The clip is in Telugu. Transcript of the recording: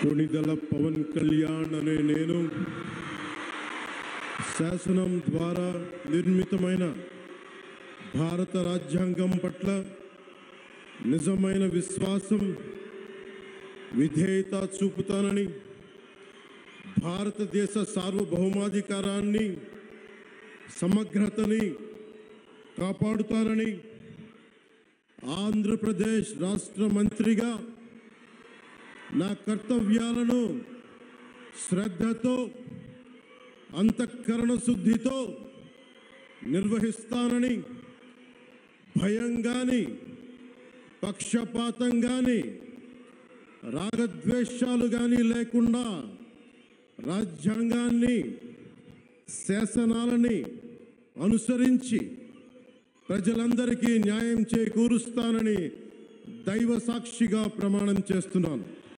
కొణిదెల పవన్ కళ్యాణ్ అనే నేను శాసనం ద్వారా నిర్మితమైన భారత రాజ్యాంగం పట్ల నిజమైన విశ్వాసం విధేయత చూపుతానని, భారతదేశ సార్వభౌమాధికారాన్ని సమగ్రతని కాపాడుతానని, ఆంధ్రప్రదేశ్ రాష్ట్ర మంత్రిగా నా కర్తవ్యాలను శ్రద్ధతో అంతఃకరణ శుద్ధితో నిర్వహిస్తానని, భయం గాని పక్షపాతం గాని రాగద్వేషాలు గాని లేకుండా రాజ్యాంగాన్ని శాసనాలని అనుసరించి ప్రజలందరికీ న్యాయం చేకూరుస్తానని దైవ సాక్షిగా ప్రమాణం చేస్తున్నాను.